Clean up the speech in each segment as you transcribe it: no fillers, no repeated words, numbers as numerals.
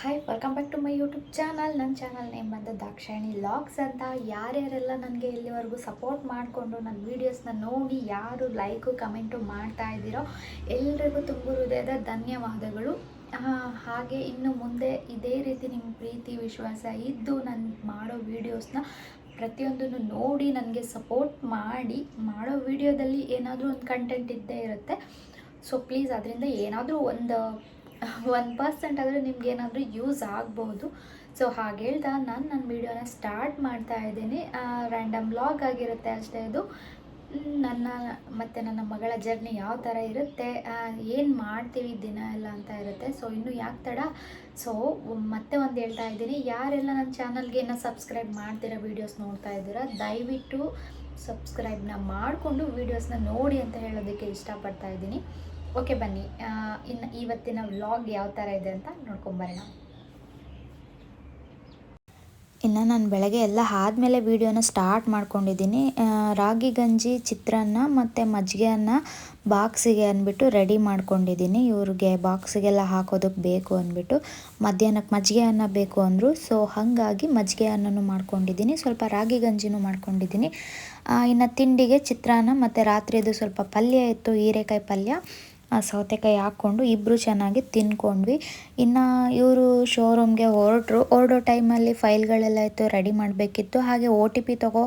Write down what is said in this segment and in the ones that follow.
Hi welcome back to my YouTube channel. ನನ್ನ channel name ಬಂದು Dakshayini logs ಅಂತ. ಯಾರ್ಯಾರೆಲ್ಲ ನನಗೆ ಇಲ್ಲಿವರೆಗೂ ಸಪೋರ್ಟ್ ಮಾಡಿಕೊಂಡು ನನ್ನ ವೀಡಿಯೋಸ್ನ ನೋಡಿ ಯಾರು ಲೈಕು ಕಮೆಂಟು ಮಾಡ್ತಾ ಇದ್ದೀರೋ ಎಲ್ರಿಗೂ ತುಂಬ ಹೃದಯದ ಧನ್ಯವಾದಗಳು. ಹಾಗೆ ಇನ್ನು ಮುಂದೆ ಇದೇ ರೀತಿ ನಿಮ್ಮ ಪ್ರೀತಿ ವಿಶ್ವಾಸ ಇದ್ದು ನಾನು ಮಾಡೋ ವೀಡಿಯೋಸ್ನ ಪ್ರತಿಯೊಂದನ್ನು ನೋಡಿ ನನಗೆ ಸಪೋರ್ಟ್ ಮಾಡಿ. ಮಾಡೋ ವೀಡಿಯೋದಲ್ಲಿ ಏನಾದರೂ ಒಂದು ಕಂಟೆಂಟ್ ಇದ್ದೇ ಇರುತ್ತೆ. ಸೊ ಪ್ಲೀಸ್ ಅದರಿಂದ ಏನಾದರೂ ಒಂದು 1% ಆದರೆ ನಿಮ್ಗೇನಾದರೂ ಯೂಸ್ ಆಗ್ಬೋದು. ಸೊ ಹಾಗೆ ಹೇಳ್ತಾ ನಾನು ನನ್ನ ವೀಡಿಯೋನ ಸ್ಟಾರ್ಟ್ ಮಾಡ್ತಾ ಇದ್ದೀನಿ. ರ್ಯಾಂಡಮ್ ವ್ಲಾಗ್ ಆಗಿರುತ್ತೆ ಅಷ್ಟೇ ಇದು. ನನ್ನ ಮಗಳ ಜರ್ನಿ ಯಾವ ಥರ ಇರುತ್ತೆ, ಏನು ಮಾಡ್ತೀವಿ ದಿನ ಎಲ್ಲ ಅಂತ ಇರುತ್ತೆ. ಸೊ ಇನ್ನೂ ಯಾಕೆ ತಡ. ಸೊ ಮತ್ತೆ ಒಂದು ಹೇಳ್ತಾ ಇದ್ದೀನಿ, ಯಾರೆಲ್ಲ ನನ್ನ ಚಾನಲ್ಗೆ ಇನ್ನೂ ಸಬ್ಸ್ಕ್ರೈಬ್ ಮಾಡ್ತೀರಾ, ವೀಡಿಯೋಸ್ ನೋಡ್ತಾ ಇದ್ದೀರಾ, ದಯವಿಟ್ಟು ಸಬ್ಸ್ಕ್ರೈಬ್ನ ಮಾಡಿಕೊಂಡು ವೀಡಿಯೋಸ್ನ ನೋಡಿ ಅಂತ ಹೇಳೋದಕ್ಕೆ ಇಷ್ಟಪಡ್ತಾ ಇದ್ದೀನಿ. ಓಕೆ ಬನ್ನಿ, ಇನ್ನು ಇವತ್ತಿನ ವ್ಲಾಗ್ ಯಾವ ಥರ ಇದೆ ಅಂತ ನೋಡ್ಕೊಂಬರೋಣ. ಇನ್ನು ನಾನು ಬೆಳಗ್ಗೆ ಎಲ್ಲ ಆದಮೇಲೆ ವೀಡಿಯೋನ ಸ್ಟಾರ್ಟ್ ಮಾಡ್ಕೊಂಡಿದ್ದೀನಿ. ರಾಗಿ ಗಂಜಿ, ಚಿತ್ರಾನ್ನ ಮತ್ತು ಮಜ್ಜಿಗೆ ಅನ್ನ ಬಾಕ್ಸಿಗೆ ಅಂದ್ಬಿಟ್ಟು ರೆಡಿ ಮಾಡ್ಕೊಂಡಿದ್ದೀನಿ. ಇವ್ರಿಗೆ ಬಾಕ್ಸಿಗೆಲ್ಲ ಹಾಕೋದಕ್ಕೆ ಬೇಕು ಅಂದ್ಬಿಟ್ಟು ಮಧ್ಯಾಹ್ನಕ್ಕೆ ಮಜ್ಜಿಗೆ ಅನ್ನ ಬೇಕು ಅಂದರು. ಸೊ ಹಾಗಾಗಿ ಮಜ್ಜಿಗೆ ಅನ್ನನೂ ಮಾಡ್ಕೊಂಡಿದ್ದೀನಿ, ಸ್ವಲ್ಪ ರಾಗಿ ಗಂಜಿನೂ ಮಾಡ್ಕೊಂಡಿದ್ದೀನಿ. ಇನ್ನು ತಿಂಡಿಗೆ ಚಿತ್ರಾನ್ನ ಮತ್ತು ರಾತ್ರಿದು ಸ್ವಲ್ಪ ಪಲ್ಯ ಇತ್ತು, ಹೀರೆಕಾಯಿ ಪಲ್ಯ, ಸೌತೆಕಾಯಿ ಹಾಕ್ಕೊಂಡು ಇಬ್ಬರು ಚೆನ್ನಾಗಿ ತಿನ್ಕೊಂಡ್ವಿ. ಇನ್ನು ಇವರು ಶೋರೂಮ್ಗೆ ಹೊರಡೋ ಟೈಮಲ್ಲಿ ಫೈಲ್ಗಳೆಲ್ಲ ಇತ್ತು, ರೆಡಿ ಮಾಡಬೇಕಿತ್ತು. ಹಾಗೆ OTP ತಗೋ,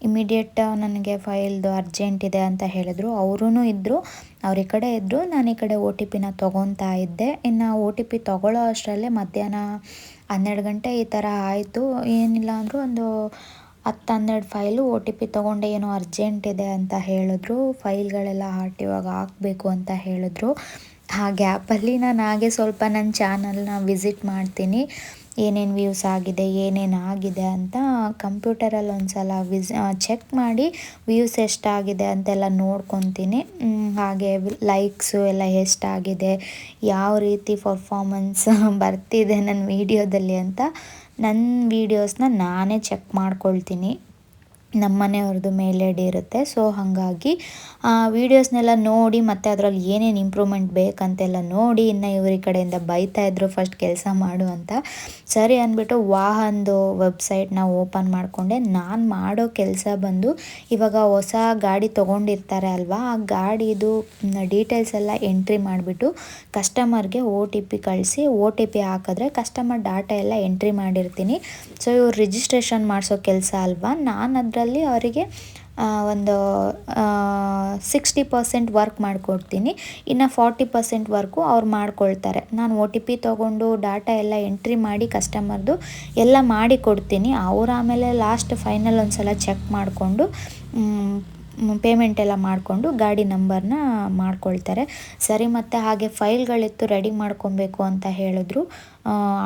ಇಮಿಡಿಯೇಟ್ ನನಗೆ ಫೈಲ್ದು ಅರ್ಜೆಂಟ್ ಇದೆ ಅಂತ ಹೇಳಿದ್ರು. ಅವರೂ ಇದ್ದರು, ಅವ್ರ ಈ ಕಡೆ ಇದ್ದರು, ನಾನು ಈ ಕಡೆ OTPನ ತೊಗೊತಾ ಇದ್ದೆ. ಇನ್ನು OTP ತೊಗೊಳ್ಳೋ ಅಷ್ಟರಲ್ಲೇ ಮಧ್ಯಾಹ್ನ 12 ಗಂಟೆ ಈ ಥರ ಆಯಿತು. ಏನಿಲ್ಲ ಅಂದರೂ ಒಂದು 10-12 ಫೈಲು OTP ತೊಗೊಂಡೆ, ಏನೋ ಅರ್ಜೆಂಟ್ ಇದೆ ಅಂತ ಹೇಳಿದ್ರು. ಫೈಲ್ಗಳೆಲ್ಲ RTOಗೆ ಹಾಕಬೇಕು ಅಂತ ಹೇಳಿದ್ರು. ಆ ಗ್ಯಾಪಲ್ಲಿ ನಾನು ಹಾಗೆ ಸ್ವಲ್ಪ ನನ್ನ ಚಾನಲ್ನ ವಿಸಿಟ್ ಮಾಡ್ತೀನಿ, ಏನೇನು ವ್ಯೂಸ್ ಆಗಿದೆ, ಏನೇನು ಆಗಿದೆ ಅಂತ ಕಂಪ್ಯೂಟರಲ್ಲಿ ಒಂದು ಸಲ ಚೆಕ್ ಮಾಡಿ ವ್ಯೂಸ್ ಎಷ್ಟಾಗಿದೆ ಅಂತೆಲ್ಲ ನೋಡ್ಕೊತೀನಿ. ಹಾಗೆ ಲೈಕ್ಸು ಎಲ್ಲ ಎಷ್ಟಾಗಿದೆ, ಯಾವ ರೀತಿ ಪರ್ಫಾರ್ಮೆನ್ಸ್ ಬರ್ತಿದೆ ನನ್ನ ವೀಡಿಯೋದಲ್ಲಿ ಅಂತ ನನ್ನ ವೀಡಿಯೋಸ್ನ ನಾನೇ ಚೆಕ್ ಮಾಡ್ಕೊಳ್ತೀನಿ. ನಮ್ಮ ಮನೆಯವ್ರದ್ದು ಮೇಲ್ ಐ ಡಿ ಇರುತ್ತೆ. ಸೊ ಹಾಗಾಗಿ ವೀಡಿಯೋಸ್ನೆಲ್ಲ ನೋಡಿ ಮತ್ತು ಅದರಲ್ಲಿ ಏನೇನು ಇಂಪ್ರೂವ್ಮೆಂಟ್ ಬೇಕಂತೆಲ್ಲ ನೋಡಿ, ಇನ್ನು ಇವ್ರ ಈ ಕಡೆಯಿಂದ ಬೈತಾಯಿದ್ರು ಫಸ್ಟ್ ಕೆಲಸ ಮಾಡು ಅಂತ. ಸರಿ ಅಂದ್ಬಿಟ್ಟು ವಾಹನ್ದು ವೆಬ್ಸೈಟ್ನ ಓಪನ್ ಮಾಡಿಕೊಂಡೆ. ನಾನು ಮಾಡೋ ಕೆಲಸ ಬಂದು, ಇವಾಗ ಹೊಸ ಗಾಡಿ ತೊಗೊಂಡಿರ್ತಾರೆ ಅಲ್ವಾ, ಆ ಗಾಡಿದು ಡೀಟೇಲ್ಸ್ ಎಲ್ಲ ಎಂಟ್ರಿ ಮಾಡಿಬಿಟ್ಟು ಕಸ್ಟಮರ್ಗೆ OTP ಕಳಿಸಿ, OTP ಹಾಕಿದ್ರೆ ಕಸ್ಟಮರ್ ಡಾಟಾ ಎಲ್ಲ ಎಂಟ್ರಿ ಮಾಡಿರ್ತೀನಿ. ಸೊ ಇವ್ರು ರಿಜಿಸ್ಟ್ರೇಷನ್ ಮಾಡಿಸೋ ಕೆಲಸ ಅಲ್ವಾ, ನಾನು ಅದರಲ್ಲಿ ಅವರಿಗೆ ಒಂದು 60% ವರ್ಕ್ ಮಾಡಿಕೊಡ್ತೀನಿ, ಇನ್ನು 40% ವರ್ಕು ಅವ್ರು ಮಾಡ್ಕೊಳ್ತಾರೆ. ನಾನು OTP ತೊಗೊಂಡು ಡಾಟಾ ಎಲ್ಲ ಎಂಟ್ರಿ ಮಾಡಿ ಕಸ್ಟಮರ್ದು ಎಲ್ಲ ಮಾಡಿ ಕೊಡ್ತೀನಿ. ಅವ್ರು ಆಮೇಲೆ ಲಾಸ್ಟ್ ಫೈನಲ್ ಒಂದು ಸಲ ಚೆಕ್ ಮಾಡಿಕೊಂಡು ಪೇಮೆಂಟ್ ಎಲ್ಲ ಮಾಡಿಕೊಂಡು ಗಾಡಿ ನಂಬರ್ನ ಮಾಡ್ಕೊಳ್ತಾರೆ. ಸರಿ, ಮತ್ತು ಹಾಗೆ ಫೈಲ್ಗಳಿತ್ತು ರೆಡಿ ಮಾಡ್ಕೊಬೇಕು ಅಂತ ಹೇಳಿದ್ರು.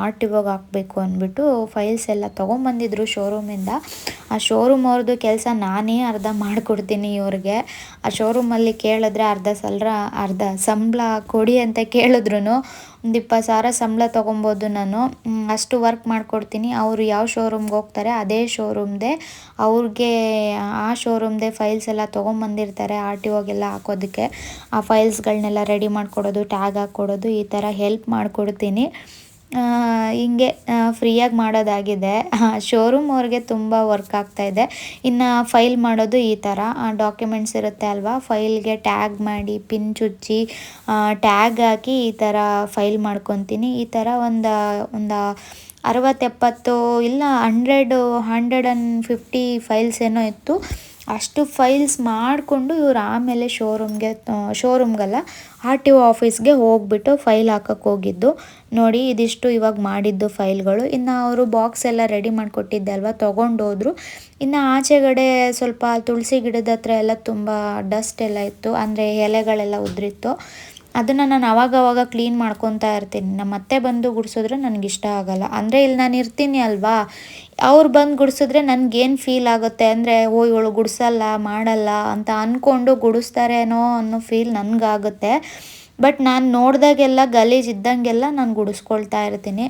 RTOಗೆ ಹಾಕಬೇಕು ಅಂದ್ಬಿಟ್ಟು ಫೈಲ್ಸ್ ಎಲ್ಲ ತೊಗೊಂಬಂದಿದ್ರು ಶೋರೂಮಿಂದ. ಆ ಶೋರೂಮ್ ಅವ್ರದ್ದು ಕೆಲಸ ನಾನೇ ಅರ್ಧ ಮಾಡಿಕೊಡ್ತೀನಿ ಇವ್ರಿಗೆ. ಆ ಶೋರೂಮಲ್ಲಿ ಕೇಳಿದ್ರೆ ಅರ್ಧ ಸಂಬಳ ಕೊಡಿ ಅಂತ ಕೇಳಿದ್ರು ಒಂದು 20,000 ಸಂಬಳ ತೊಗೊಬೋದು ನಾನು, ಅಷ್ಟು ವರ್ಕ್ ಮಾಡಿಕೊಡ್ತೀನಿ. ಅವರು ಯಾವ ಶೋರೂಮ್ಗೆ ಹೋಗ್ತಾರೆ ಅದೇ ಶೋರೂಮ್ದೇ, ಅವ್ರಿಗೆ ಆ ಶೋರೂಮ್ದೇ ಫೈಲ್ಸ್ ಎಲ್ಲ ತೊಗೊಂಬಂದಿರ್ತಾರೆ RTOಗೆಲ್ಲ ಹಾಕೋದಕ್ಕೆ. ಆ ಫೈಲ್ಸ್ಗಳನ್ನೆಲ್ಲ ರೆಡಿ ಮಾಡಿಕೊಡೋದು, ಟ್ಯಾಗ್ ಹಾಕ್ಕೊಡೋದು, ಈ ಥರ ಹೆಲ್ಪ್ ಮಾಡಿಕೊಡ್ತೀನಿ. ಹಿಂಗೆ ಫ್ರೀಯಾಗಿ ಮಾಡೋದಾಗಿದೆ. ಶೋರೂಮ್ ಅವ್ರಿಗೆ ತುಂಬ ವರ್ಕ್ ಆಗ್ತಾಯಿದೆ. ಇನ್ನು ಫೈಲ್ ಮಾಡೋದು ಈ ಥರ ಡಾಕ್ಯುಮೆಂಟ್ಸ್ ಇರುತ್ತೆ ಅಲ್ವಾ, ಫೈಲ್ಗೆ ಟ್ಯಾಗ್ ಮಾಡಿ ಪಿನ್ ಚುಚ್ಚಿ ಟ್ಯಾಗ್ ಹಾಕಿ ಈ ಥರ ಫೈಲ್ ಮಾಡ್ಕೊತೀನಿ. ಈ ಥರ ಒಂದು 60-70 ಇಲ್ಲ 150 ಫೈಲ್ಸ್ ಏನೋ ಇತ್ತು. ಅಷ್ಟು ಫೈಲ್ಸ್ ಮಾಡಿಕೊಂಡು ಇವ್ರು ಆಮೇಲೆ ಶೋರೂಮ್ಗಲ್ಲ RTO ಆಫೀಸ್ಗೆ ಹೋಗ್ಬಿಟ್ಟು ಫೈಲ್ ಹಾಕಕ್ಕೆ ಹೋಗಿದ್ದು. ನೋಡಿ, ಇದಿಷ್ಟು ಇವಾಗ ಮಾಡಿದ್ದು ಫೈಲ್ಗಳು. ಇನ್ನು ಅವರು ಬಾಕ್ಸ್ ಎಲ್ಲ ರೆಡಿ ಮಾಡಿಕೊಟ್ಟಿದ್ದೆ ಅಲ್ವಾ, ತೊಗೊಂಡೋದ್ರು. ಇನ್ನು ಆಚೆಗಡೆ ಸ್ವಲ್ಪ ತುಳಸಿ ಗಿಡದ ಹತ್ರ ಎಲ್ಲ ತುಂಬ ಡಸ್ಟ್ ಎಲ್ಲ ಇತ್ತು, ಅಂದರೆ ಎಲೆಗಳೆಲ್ಲ ಉದುರಿತ್ತು. ಅದನ್ನು ನಾನು ಅವಾಗವಾಗ ಕ್ಲೀನ್ ಮಾಡ್ಕೊತಾ ಇರ್ತೀನಿ. ನಮ್ಮ ಅತ್ತೆ ಬಂದು ಗುಡಿಸಿದ್ರೆ ನನಗಿಷ್ಟ ಆಗೋಲ್ಲ. ಅಂದರೆ ಇಲ್ಲಿ ನಾನು ಇರ್ತೀನಿ ಅಲ್ವಾ, ಅವ್ರು ಬಂದು ಗುಡಿಸಿದ್ರೆ ನನಗೇನು ಫೀಲ್ ಆಗುತ್ತೆ ಅಂದರೆ, ಇವಳು ಗುಡಿಸಲ್ಲ ಮಾಡಲ್ಲ ಅಂತ ಅಂದ್ಕೊಂಡು ಗುಡಿಸ್ತಾರೇನೋ ಅನ್ನೋ ಫೀಲ್ ನನಗಾಗುತ್ತೆ. ಬಟ್ ನಾನು ನೋಡಿದಾಗೆಲ್ಲ ಗಲೀಜಿದ್ದಂಗೆಲ್ಲ ನಾನು ಗುಡಿಸ್ಕೊಳ್ತಾ ಇರ್ತೀನಿ.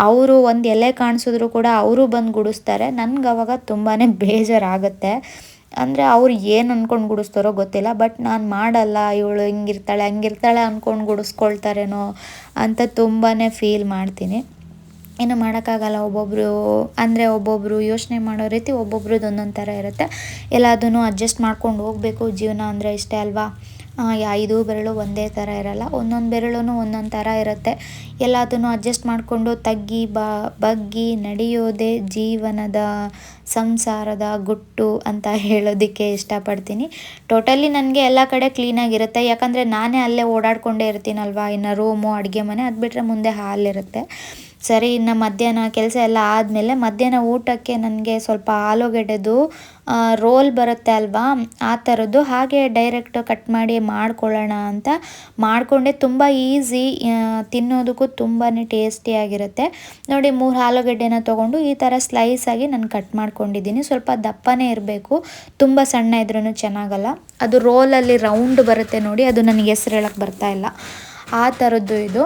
ಅವರು ಒಂದು ಎಲೆ ಕಾಣಿಸಿದ್ರು ಕೂಡ ಅವರು ಬಂದು ಗುಡಿಸ್ತಾರೆ. ನನಗೆ ಅವಾಗ ತುಂಬಾ ಬೇಜಾರಾಗುತ್ತೆ. ಅಂದರೆ ಅವ್ರು ಏನು ಅಂದ್ಕೊಂಡು ಗುಡಿಸ್ತಾರೋ ಗೊತ್ತಿಲ್ಲ, ಬಟ್ ನಾನು ಮಾಡಲ್ಲ, ಇವಳು ಹಿಂಗಿರ್ತಾಳೆ ಹಂಗಿರ್ತಾಳೆ ಅಂದ್ಕೊಂಡು ಗುಡಿಸ್ಕೊಳ್ತಾರೇನೋ ಅಂತ ತುಂಬಾ ಫೀಲ್ ಮಾಡ್ತೀನಿ. ಏನು ಮಾಡೋಕ್ಕಾಗಲ್ಲ. ಒಬ್ಬೊಬ್ಬರು ಯೋಚನೆ ಮಾಡೋ ರೀತಿ ಒಬ್ಬೊಬ್ರದ್ದು ಒಂದೊಂದು ಥರ ಇರುತ್ತೆ. ಎಲ್ಲದನ್ನು ಅಡ್ಜಸ್ಟ್ ಮಾಡ್ಕೊಂಡು ಹೋಗಬೇಕು. ಜೀವನ ಅಂದರೆ ಇಷ್ಟೇ ಅಲ್ವಾ. 5 ಬೆರಳು ಒಂದೇ ಥರ ಇರಲ್ಲ, ಒಂದೊಂದು ಬೆರಳು ಒಂದೊಂದು ಥರ ಇರುತ್ತೆ. ಎಲ್ಲದನ್ನು ಅಡ್ಜಸ್ಟ್ ಮಾಡಿಕೊಂಡು ಬಗ್ಗಿ ನಡೆಯೋದೇ ಜೀವನದ ಸಂಸಾರದ ಗುಟ್ಟು ಅಂತ ಹೇಳೋದಕ್ಕೆ ಇಷ್ಟಪಡ್ತೀನಿ. ಟೋಟಲಿ ನನಗೆ ಎಲ್ಲ ಕಡೆ ಕ್ಲೀನಾಗಿರುತ್ತೆ, ಯಾಕಂದರೆ ನಾನೇ ಅಲ್ಲೇ ಓಡಾಡ್ಕೊಂಡೇ ಇರ್ತೀನಲ್ವ. ಇನ್ನು ರೂಮು, ಅಡುಗೆ ಮನೆ ಅದು ಬಿಟ್ಟರೆ ಮುಂದೆ ಹಾಲಿರುತ್ತೆ. ಸರಿ, ಇನ್ನು ಮಧ್ಯಾಹ್ನ ಕೆಲಸ ಎಲ್ಲ ಆದಮೇಲೆ ಮಧ್ಯಾಹ್ನ ಊಟಕ್ಕೆ ನನಗೆ ಸ್ವಲ್ಪ ಆಲೂಗಡ್ಡೆದು ರೋಲ್ ಬರುತ್ತೆ ಅಲ್ವಾ, ಆ ಥರದ್ದು ಹಾಗೆ ಡೈರೆಕ್ಟ್ ಕಟ್ ಮಾಡಿ ಮಾಡ್ಕೊಳ್ಳೋಣ ಅಂತ ಮಾಡಿಕೊಂಡೆ. ತುಂಬ ಈಸಿ, ತಿನ್ನೋದಕ್ಕೂ ತುಂಬಾ ಟೇಸ್ಟಿಯಾಗಿರುತ್ತೆ. ನೋಡಿ, 3 ಆಲೂಗಡ್ಡೆನ ತೊಗೊಂಡು ಈ ಥರ ಸ್ಲೈಸಾಗಿ ನಾನು ಕಟ್ ಮಾಡ್ಕೊಂಡಿದ್ದೀನಿ. ಸ್ವಲ್ಪ ದಪ್ಪನೇ ಇರಬೇಕು, ತುಂಬ ಸಣ್ಣ ಇದ್ರೂ ಚೆನ್ನಾಗಲ್ಲ. ಅದು ರೋಲಲ್ಲಿ ರೌಂಡ್ ಬರುತ್ತೆ ನೋಡಿ, ಅದು ನನಗೆ ಹೆಸ್ರು ಹೇಳೋಕ್ಕೆ ಬರ್ತಾಯಿಲ್ಲ. ಆ ಥರದ್ದು ಇದು.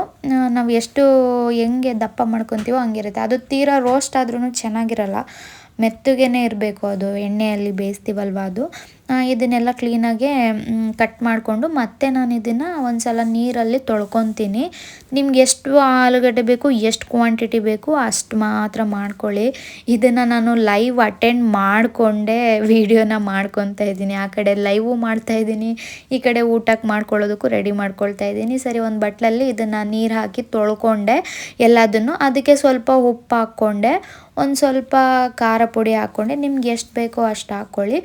ನಾವು ಎಷ್ಟು ಹೆಂಗೆ ದಪ್ಪ ಮಾಡ್ಕೊತೀವೋ ಹಂಗಿರುತ್ತೆ. ಅದು ತೀರಾ ರೋಸ್ಟ್ ಆದ್ರೂ ಚೆನ್ನಾಗಿರಲ್ಲ, ಮೆತ್ತಗೇ ಇರಬೇಕು. ಅದು ಎಣ್ಣೆಯಲ್ಲಿ ಬೇಯಿಸ್ತೀವಲ್ವ ಅದು. ಇದನ್ನೆಲ್ಲ ಕ್ಲೀನಾಗೆ ಕಟ್ ಮಾಡಿಕೊಂಡು ಮತ್ತೆ ನಾನು ಇದನ್ನು ಒಂದು ಸಲ ನೀರಲ್ಲಿ ತೊಳ್ಕೊತೀನಿ. ನಿಮ್ಗೆ ಎಷ್ಟು ಆಲೂಗಡ್ಡೆ ಬೇಕು, ಎಷ್ಟು ಕ್ವಾಂಟಿಟಿ ಬೇಕು ಅಷ್ಟು ಮಾತ್ರ ಮಾಡ್ಕೊಳ್ಳಿ. ಇದನ್ನು ನಾನು ಲೈವ್ ಅಟೆಂಡ್ ಮಾಡಿಕೊಂಡೇ ವೀಡಿಯೋನ ಮಾಡ್ಕೊತಾ ಇದ್ದೀನಿ. ಆ ಕಡೆ ಲೈವು ಮಾಡ್ತಾಯಿದ್ದೀನಿ, ಈ ಕಡೆ ಊಟಕ್ಕೆ ಮಾಡ್ಕೊಳ್ಳೋದಕ್ಕೂ ರೆಡಿ ಮಾಡ್ಕೊಳ್ತಾ ಇದ್ದೀನಿ. ಸರಿ, ಒಂದು ಬಟ್ಲಲ್ಲಿ ಇದನ್ನು ನೀರು ಹಾಕಿ ತೊಳ್ಕೊಂಡೆ ಎಲ್ಲದನ್ನು. ಅದಕ್ಕೆ ಸ್ವಲ್ಪ ಉಪ್ಪು ಹಾಕ್ಕೊಂಡೆ, ಒಂದು ಸ್ವಲ್ಪ ಖಾರ ಪುಡಿ ಹಾಕ್ಕೊಂಡೆ. ನಿಮ್ಗೆ ಎಷ್ಟು ಬೇಕೋ ಅಷ್ಟು ಹಾಕ್ಕೊಳ್ಳಿ.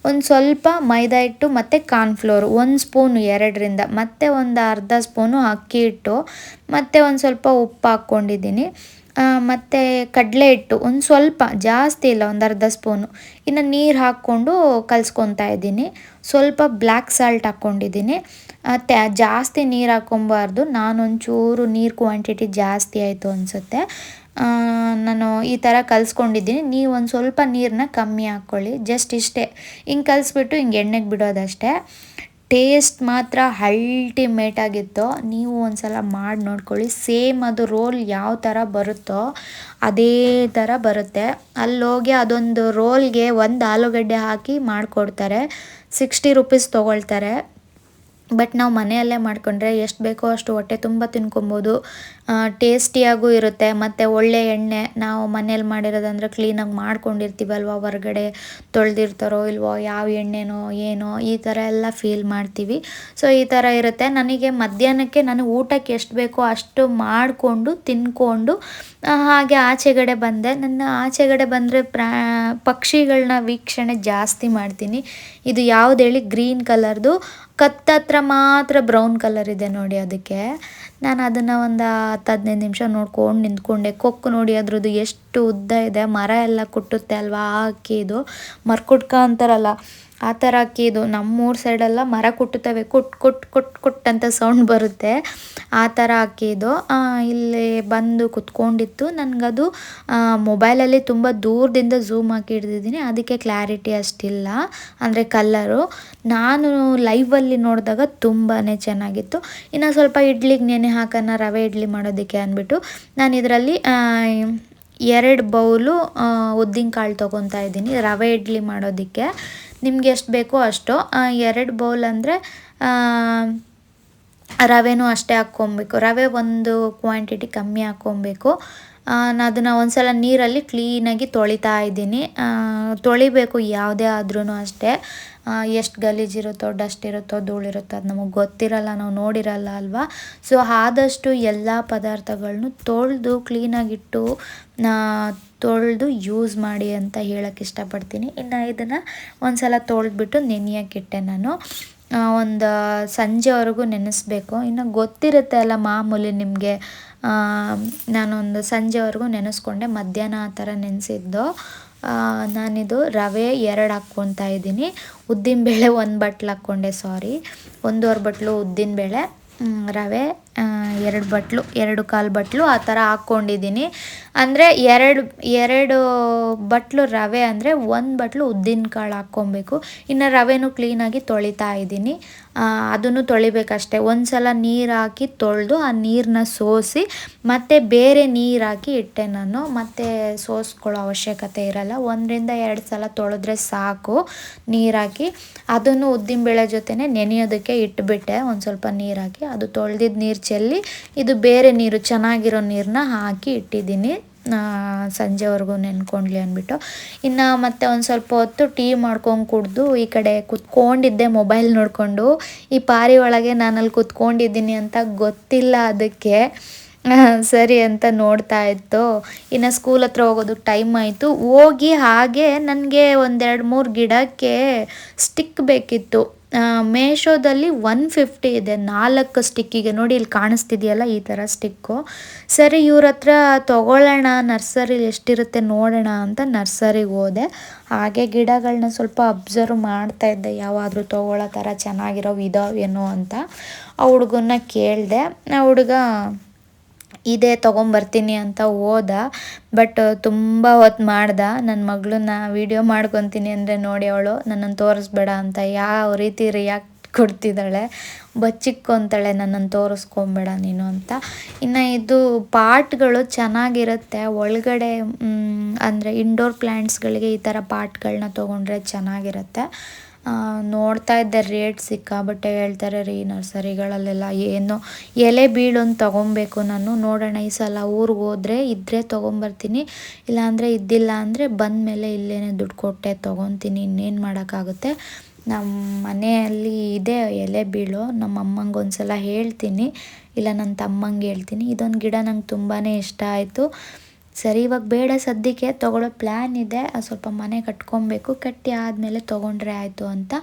ಒಂದು ಸ್ವಲ್ಪ ಮೈದಾ ಹಿಟ್ಟು ಮತ್ತು ಕಾರ್ನ್ಫ್ಲೋರು 1 ಸ್ಪೂನು, 2ರಿಂದ, ಮತ್ತು ಒಂದು ಅರ್ಧ ಸ್ಪೂನು ಅಕ್ಕಿ ಹಿಟ್ಟು, ಮತ್ತು ಒಂದು ಸ್ವಲ್ಪ ಉಪ್ಪು ಹಾಕ್ಕೊಂಡಿದ್ದೀನಿ. ಮತ್ತು ಕಡಲೆ ಹಿಟ್ಟು ಒಂದು ಸ್ವಲ್ಪ, ಜಾಸ್ತಿ ಇಲ್ಲ, ಒಂದು ಅರ್ಧ ಸ್ಪೂನು. ಇನ್ನು ನೀರು ಹಾಕ್ಕೊಂಡು ಕಲಿಸ್ಕೊತಾ ಇದ್ದೀನಿ. ಸ್ವಲ್ಪ ಬ್ಲ್ಯಾಕ್ ಸಾಲ್ಟ್ ಹಾಕ್ಕೊಂಡಿದ್ದೀನಿ. ಜಾಸ್ತಿ ನೀರು ಹಾಕ್ಕೊಬಾರ್ದು, ನಾನೊಂಚೂರು ನೀರು ಕ್ವಾಂಟಿಟಿ ಜಾಸ್ತಿ ಆಯಿತು ಅನಿಸುತ್ತೆ. ನಾನು ಈ ಥರ ಕಲಿಸ್ಕೊಂಡಿದ್ದೀನಿ. ನೀವು ಒಂದು ಸ್ವಲ್ಪ ನೀರನ್ನ ಕಮ್ಮಿ ಹಾಕ್ಕೊಳ್ಳಿ, ಜಸ್ಟ್ ಇಷ್ಟೇ. ಹಿಂಗೆ ಕಲಿಸ್ಬಿಟ್ಟು ಹಿಂಗೆ ಎಣ್ಣೆಗೆ ಬಿಡೋದಷ್ಟೇ. ಟೇಸ್ಟ್ ಮಾತ್ರ ಅಲ್ಟಿಮೇಟ್ ಆಗಿತ್ತು. ನೀವು ಒಂದು ಸಲ ಮಾಡಿ ನೋಡ್ಕೊಳ್ಳಿ. ಸೇಮ್ ಅದು ರೋಲ್ ಯಾವ ಥರ ಬರುತ್ತೋ ಅದೇ ಥರ ಬರುತ್ತೆ. ಅಲ್ಲೋಗಿ ಅದೊಂದು ರೋಲ್ಗೆ 1 ಆಲೂಗಡ್ಡೆ ಹಾಕಿ ಮಾಡಿಕೊಡ್ತಾರೆ. 60 ರೂಪೀಸ್ ತೊಗೊಳ್ತಾರೆ. ಬಟ್ ನಾವು ಮನೆಯಲ್ಲೇ ಮಾಡ್ಕೊಂಡ್ರೆ ಎಷ್ಟು ಬೇಕೋ ಅಷ್ಟು ಹೊಟ್ಟೆ ತುಂಬ ತಿನ್ಕೊಬೋದು. ಟೇಸ್ಟಿಯಾಗೂ ಇರುತ್ತೆ, ಮತ್ತು ಒಳ್ಳೆ ಎಣ್ಣೆ. ನಾವು ಮನೇಲಿ ಮಾಡಿರೋದಂದ್ರೆ ಕ್ಲೀನಾಗಿ ಮಾಡ್ಕೊಂಡಿರ್ತೀವಲ್ವ, ಹೊರಗಡೆ ತೊಳೆದಿರ್ತಾರೋ ಇಲ್ವೋ, ಯಾವ ಎಣ್ಣೆನೋ ಏನೋ ಈ ಥರ ಎಲ್ಲ ಫೀಲ್ ಮಾಡ್ತೀವಿ. ಸೊ ಈ ಥರ ಇರುತ್ತೆ. ನನಗೆ ಮಧ್ಯಾಹ್ನಕ್ಕೆ ನಾನು ಊಟಕ್ಕೆ ಎಷ್ಟು ಬೇಕೋ ಅಷ್ಟು ಮಾಡಿಕೊಂಡು ತಿನ್ಕೊಂಡು ಹಾಗೆ ಆಚೆಗಡೆ ಬಂದೆ. ನನ್ನ ಆಚೆಗಡೆ ಬಂದರೆ ಪಕ್ಷಿಗಳನ್ನ ವೀಕ್ಷಣೆ ಜಾಸ್ತಿ ಮಾಡ್ತೀನಿ. ಇದು ಯಾವ್ದು ಹೇಳಿ, ಗ್ರೀನ್ ಕಲರ್ದು, ಕತ್ತತ್ರ ಮಾತ್ರ ಬ್ರೌನ್ ಕಲರ್ ಇದೆ ನೋಡಿ. ಅದಕ್ಕೆ ನಾನು ಅದನ್ನು ಒಂದು 10-15 ನಿಮಿಷ ನೋಡ್ಕೊಂಡು ನಿಂತ್ಕೊಂಡೆ. ಕೊಕ್ಕು ನೋಡಿ ಅದ್ರದ್ದು ಎಷ್ಟು ಉದ್ದ ಇದೆ. ಮರ ಎಲ್ಲ ಕುಟ್ಟುತ್ತೆ ಅಲ್ವಾ, ಆ ಅಕ್ಕಿದು ಮರ್ಕುಟ್ಕ ಅಂತಾರಲ್ಲ ಆ ಥರ ಅಕ್ಕಿದು. ನಮ್ಮೂರ ಸೈಡೆಲ್ಲ ಮರ ಕುಟ್ಟುತ್ತವೆ, ಕುಟ್ ಅಂತ ಸೌಂಡ್ ಬರುತ್ತೆ. ಆ ಥರ ಅಕ್ಕಿದು. ಇಲ್ಲಿ ಬಂದು ಕುತ್ಕೊಂಡಿತ್ತು. ನನಗದು ಮೊಬೈಲಲ್ಲಿ ತುಂಬ ದೂರದಿಂದ ಝೂಮ್ ಹಾಕಿ ಹಿಡ್ದಿದ್ದೀನಿ, ಅದಕ್ಕೆ ಕ್ಲಾರಿಟಿ ಅಷ್ಟಿಲ್ಲ, ಅಂದರೆ ಕಲ್ಲರು. ನಾನು ಲೈವಲ್ಲಿ ನೋಡಿದಾಗ ತುಂಬಾ ಚೆನ್ನಾಗಿತ್ತು. ಇನ್ನು ಸ್ವಲ್ಪ ಇಡ್ಲಿಗೆ ನೆನೆ ಹಾಕೋಣ, ರವೆ ಇಡ್ಲಿ ಮಾಡೋದಕ್ಕೆ ಅಂದ್ಬಿಟ್ಟು ನಾನು ಇದರಲ್ಲಿ 2 ಬೌಲು ಉದ್ದಿನಕಾಳು ತೊಗೊತಾ ಇದ್ದೀನಿ ರವೆ ಇಡ್ಲಿ ಮಾಡೋದಕ್ಕೆ. ನಿಮ್ಗೆ ಎಷ್ಟು ಬೇಕೋ ಅಷ್ಟು. 2 ಬೌಲ್ ಅಂದರೆ ರವೆನೂ ಅಷ್ಟೇ ಹಾಕ್ಕೊಬೇಕು. ರವೆ ಒಂದು ಕ್ವಾಂಟಿಟಿ ಕಮ್ಮಿ ಹಾಕ್ಕೊಬೇಕು. ನಾನು ಅದನ್ನು ಒಂದು ಸಲ ನೀರಲ್ಲಿ ಕ್ಲೀನಾಗಿ ತೊಳಿತಾ ಇದ್ದೀನಿ. ತೊಳಿಬೇಕು ಯಾವುದೇ ಆದ್ರೂ ಅಷ್ಟೇ. ಎಷ್ಟು ಗಲೀಜಿರುತ್ತೋ, ಡಸ್ಟ್ ಇರುತ್ತೋ, ಧೂಳಿರುತ್ತೋ ಅದು ನಮಗೆ ಗೊತ್ತಿರಲ್ಲ, ನಾವು ನೋಡಿರಲ್ಲ ಅಲ್ವಾ. ಸೊ ಆದಷ್ಟು ಎಲ್ಲ ಪದಾರ್ಥಗಳನ್ನೂ ತೊಳೆದು ಕ್ಲೀನಾಗಿಟ್ಟು ತೊಳೆದು ಯೂಸ್ ಮಾಡಿ ಅಂತ ಹೇಳೋಕ್ಕೆ ಇಷ್ಟಪಡ್ತೀನಿ. ಇನ್ನು ಇದನ್ನು ಒಂದು ಸಲ ತೊಳೆದ್ಬಿಟ್ಟು ನೆನೆಯೋಕ್ಕಿಟ್ಟೆ ನಾನು. ಒಂದು ಸಂಜೆವರೆಗೂ ನೆನೆಸ್ಬೇಕು. ಇನ್ನು ಗೊತ್ತಿರುತ್ತೆ ಅಲ್ಲ ಮಾಮೂಲಿ ನಿಮಗೆ. ನಾನೊಂದು ಸಂಜೆವರೆಗೂ ನೆನೆಸ್ಕೊಂಡೆ. ಮಧ್ಯಾಹ್ನ ಆ ಥರ ನೆನೆಸಿದ್ದು. ನಾನಿದು ರವೆ 2 ಹಾಕ್ಕೊತಾ ಇದ್ದೀನಿ. ಉದ್ದಿನಬೇಳೆ 1 ಬಟ್ಲು ಹಾಕ್ಕೊಂಡೆ, 1.5 ಬಟ್ಲು ಉದ್ದಿನಬೇಳೆ, ರವೆ 2 ಬಟ್ಲು, 2.25 ಬಟ್ಲು ಆ ಥರ ಹಾಕ್ಕೊಂಡಿದ್ದೀನಿ. ಅಂದರೆ 2 ಬಟ್ಲು ರವೆ ಅಂದರೆ 1 ಬಟ್ಲು ಉದ್ದಿನಕಾಳು ಹಾಕ್ಕೊಬೇಕು. ಇನ್ನು ರವೆನೂ ಕ್ಲೀನಾಗಿ ತೊಳಿತಾ ಇದ್ದೀನಿ. ಅದನ್ನು ತೊಳಿಬೇಕಷ್ಟೆ. ಒಂದು ಸಲ ನೀರು ಹಾಕಿ ತೊಳೆದು ಆ ನೀರನ್ನ ಸೋಸಿ ಮತ್ತು ಬೇರೆ ನೀರು ಹಾಕಿ ಇಟ್ಟೆ ನಾನು. ಮತ್ತು ಸೋಸ್ಕೊಳ್ಳೋ ಅವಶ್ಯಕತೆ ಇರಲ್ಲ. 1-2 ಸಲ ತೊಳೆದ್ರೆ ಸಾಕು ನೀರು ಹಾಕಿ. ಅದನ್ನು ಉದ್ದಿನಬೇಳೆ ಜೊತೆನೇ ನೆನೆಯೋದಕ್ಕೆ ಇಟ್ಬಿಟ್ಟೆ, ಒಂದು ಸ್ವಲ್ಪ ನೀರು ಹಾಕಿ. ಅದು ತೊಳೆದಿದ್ದ ನೀರು ಚೆಲ್ಲಿ ಇದು ಬೇರೆ ನೀರು, ಚೆನ್ನಾಗಿರೋ ನೀರನ್ನ ಹಾಕಿ ಇಟ್ಟಿದ್ದೀನಿ. ಸಂಜೆವರೆಗೂ ನೆನ್ಕೊಂಡ್ಲಿ ಅಂದ್ಬಿಟ್ಟು. ಇನ್ನು ಮತ್ತೆ ಒಂದು ಸ್ವಲ್ಪ ಹೊತ್ತು ಟೀ ಮಾಡ್ಕೊಂಡು ಕುಡಿದು ಈ ಕಡೆ ಕುತ್ಕೊಂಡಿದ್ದೆ ಮೊಬೈಲ್ ನೋಡಿಕೊಂಡು. ಈ ಪಾರಿ ಒಳಗೆ ನಾನಲ್ಲಿ ಕುತ್ಕೊಂಡಿದ್ದೀನಿ ಅಂತ ಗೊತ್ತಿಲ್ಲ ಅದಕ್ಕೆ. ಸರಿ ಅಂತ ನೋಡ್ತಾ ಇತ್ತು. ಇನ್ನು ಸ್ಕೂಲ್ ಹತ್ರ ಹೋಗೋದಕ್ಕೆ ಟೈಮ್ ಆಯಿತು. ಹೋಗಿ ಹಾಗೆ ನನಗೆ 1-2-3 ಗಿಡಕ್ಕೆ ಸ್ಟಿಕ್ ಬೇಕಿತ್ತು. ಮೇಶೋದಲ್ಲಿ 150 ಇದೆ 4 ಸ್ಟಿಕ್ಕಿಗೆ. ನೋಡಿ ಇಲ್ಲಿ ಕಾಣಿಸ್ತಿದೆಯಲ್ಲ ಈ ಥರ ಸ್ಟಿಕ್ಕು. ಸರಿ ಇವ್ರ ಹತ್ರ ತೊಗೊಳ್ಳೋಣ, ನರ್ಸರಿಲಿ ಎಷ್ಟಿರುತ್ತೆ ನೋಡೋಣ ಅಂತ ನರ್ಸರಿಗೆ ಹೋದೆ. ಹಾಗೆ ಗಿಡಗಳನ್ನ ಸ್ವಲ್ಪ ಅಬ್ಸರ್ವ್ ಮಾಡ್ತಾಯಿದ್ದೆ, ಯಾವಾದರೂ ತೊಗೊಳ್ಳೋ ಥರ ಚೆನ್ನಾಗಿರೋವು ಇದಾವೇನೋ ಅಂತ. ಆ ಹುಡುಗನ್ನ ಕೇಳಿದೆ. ಆ ಹುಡುಗ ಇದೇ ತೊಗೊಂಬರ್ತೀನಿ ಅಂತ ಹೋದ. ಬಟ್ ತುಂಬ ಹೊತ್ತು ಮಾಡ್ದೆ. ನನ್ನ ಮಗಳನ್ನ ವೀಡಿಯೋ ಮಾಡ್ಕೊತೀನಿ ಅಂದರೆ ನೋಡಿ ಅವಳು ನನ್ನನ್ನು ತೋರಿಸ್ಬೇಡ ಅಂತ ಯಾವ ರೀತಿ ರಿಯಾಕ್ಟ್ ಕೊಡ್ತಿದ್ದಾಳೆ. ಬಚ್ಚಿಕ್ಕೊತಾಳೆ ನನ್ನನ್ನು ತೋರಿಸ್ಕೊಬೇಡ ನೀನು ಅಂತ. ಇನ್ನು ಇದು ಪಾಟ್ಗಳು ಚೆನ್ನಾಗಿರುತ್ತೆ ಒಳಗಡೆ, ಅಂದರೆ ಇಂಡೋರ್ ಪ್ಲ್ಯಾಂಟ್ಸ್ಗಳಿಗೆ ಈ ಥರ ಪಾಟ್ಗಳನ್ನ ತೊಗೊಂಡ್ರೆ ಚೆನ್ನಾಗಿರುತ್ತೆ. ನೋಡ್ತಾ ಇದ್ದೆ ರೇಟ್ ಸಿಕ್ಕಾಬಟ್ಟೆ ಹೇಳ್ತಾರೆ ರೀ ನರ್ಸರಿಗಳಲ್ಲೆಲ್ಲ. ಏನೋ ಎಲೆ ಬೀಳೊಂದು ತೊಗೊಬೇಕು ನಾನು. ನೋಡೋಣ ಈ ಸಲ ಊರಿಗೆ ಹೋದರೆ ಇದ್ದರೆ ತೊಗೊಂಬರ್ತೀನಿ, ಇಲ್ಲಾಂದರೆ ಇದ್ದಿಲ್ಲ ಅಂದರೆ ಬಂದಮೇಲೆ ಇಲ್ಲೇ ದುಡ್ಡು ಕೊಟ್ಟೆ ತೊಗೊತೀನಿ. ಇನ್ನೇನು ಮಾಡೋಕ್ಕಾಗುತ್ತೆ. ನಮ್ಮ ಮನೆಯಲ್ಲಿ ಇದೆ ಎಲೆ ಬೀಳು. ನಮ್ಮ ಅಮ್ಮಂಗೆ ಒಂದು ಸಲ ಹೇಳ್ತೀನಿ, ಇಲ್ಲ ನನ್ನ ತಮ್ಮಂಗೆ ಹೇಳ್ತೀನಿ. ಇದೊಂದು ಗಿಡ ನಂಗೆ ತುಂಬಾ ಇಷ್ಟ ಆಯಿತು. ಸರಿ ಇವಾಗ ಬೇಡ ಸದ್ಯಕ್ಕೆ, ತೊಗೊಳ್ಳೋ ಪ್ಲ್ಯಾನ್ ಇದೆ. ಸ್ವಲ್ಪ ಮನೆ ಕಟ್ಕೊಬೇಕು, ಕಟ್ಟಿ ಆದಮೇಲೆ ತೊಗೊಂಡ್ರೆ ಆಯಿತು ಅಂತ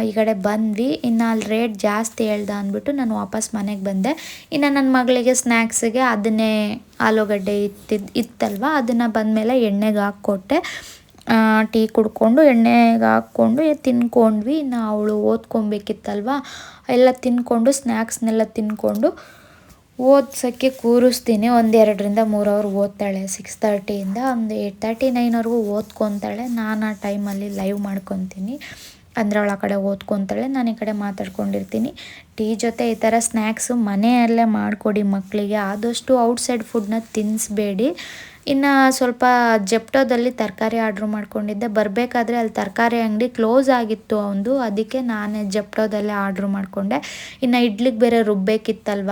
ಈ ಕಡೆ ಬಂದ್ವಿ. ಇನ್ನು ಅಲ್ಲಿ ರೇಟ್ ಜಾಸ್ತಿ ಹೇಳ್ದ ಅಂದ್ಬಿಟ್ಟು ನಾನು ವಾಪಸ್ ಮನೆಗೆ ಬಂದೆ. ಇನ್ನು ನನ್ನ ಮಗಳಿಗೆ ಸ್ನ್ಯಾಕ್ಸಿಗೆ ಅದನ್ನೇ ಆಲೂಗಡ್ಡೆ ಇತ್ತಲ್ವ, ಅದನ್ನು ಬಂದಮೇಲೆ ಎಣ್ಣೆಗೆ ಹಾಕ್ಕೊಟ್ಟೆ. ಟೀ ಕುಡ್ಕೊಂಡು ಎಣ್ಣೆಗೆ ಹಾಕ್ಕೊಂಡು ತಿನ್ಕೊಂಡ್ವಿ. ಇನ್ನು ಅವಳು ಓದ್ಕೊಬೇಕಿತ್ತಲ್ವ, ಎಲ್ಲ ತಿನ್ಕೊಂಡು ಸ್ನ್ಯಾಕ್ಸ್ನೆಲ್ಲ ತಿನ್ಕೊಂಡು ಓದ್ಸೋಕ್ಕೆ ಕೂರಿಸ್ತೀನಿ. 1-2-3 ಅವರ್ ಓದ್ತಾಳೆ. 6:30ಇಂದ ಒಂದು 8:30-9ವರೆಗೂ ಓದ್ಕೊತಾಳೆ. ನಾನು ಆ ಟೈಮಲ್ಲಿ ಲೈವ್ ಮಾಡ್ಕೊತೀನಿ. ಅಂದರೆ ಅವಳು ಆ ಕಡೆ ಓದ್ಕೊತಾಳೆ, ನಾನು ಈ ಕಡೆ ಮಾತಾಡ್ಕೊಂಡಿರ್ತೀನಿ. ಟೀ ಜೊತೆ ಈ ಥರ ಸ್ನ್ಯಾಕ್ಸು ಮನೆಯಲ್ಲೇ ಮಾಡಿಕೊಡಿ ಮಕ್ಕಳಿಗೆ. ಆದಷ್ಟು ಔಟ್ಸೈಡ್ ಫುಡ್ನ ತಿನ್ನಿಸ್ಬೇಡಿ. ಇನ್ನು ಸ್ವಲ್ಪ ಜೆಪ್ಟೋದಲ್ಲಿ ತರಕಾರಿ ಆರ್ಡ್ರ್ ಮಾಡ್ಕೊಂಡಿದ್ದೆ. ಬರಬೇಕಾದ್ರೆ ಅಲ್ಲಿ ತರಕಾರಿ ಅಂಗಡಿ ಕ್ಲೋಸ್ ಆಗಿತ್ತು ಒಂದು, ಅದಕ್ಕೆ ನಾನೇ ಜೆಪ್ಟೋದಲ್ಲೇ ಆರ್ಡ್ರ್ ಮಾಡಿಕೊಂಡೆ. ಇನ್ನು ಇಡ್ಲಿಗೆ ಬೇರೆ ರುಬ್ಬೇಕಿತ್ತಲ್ವ,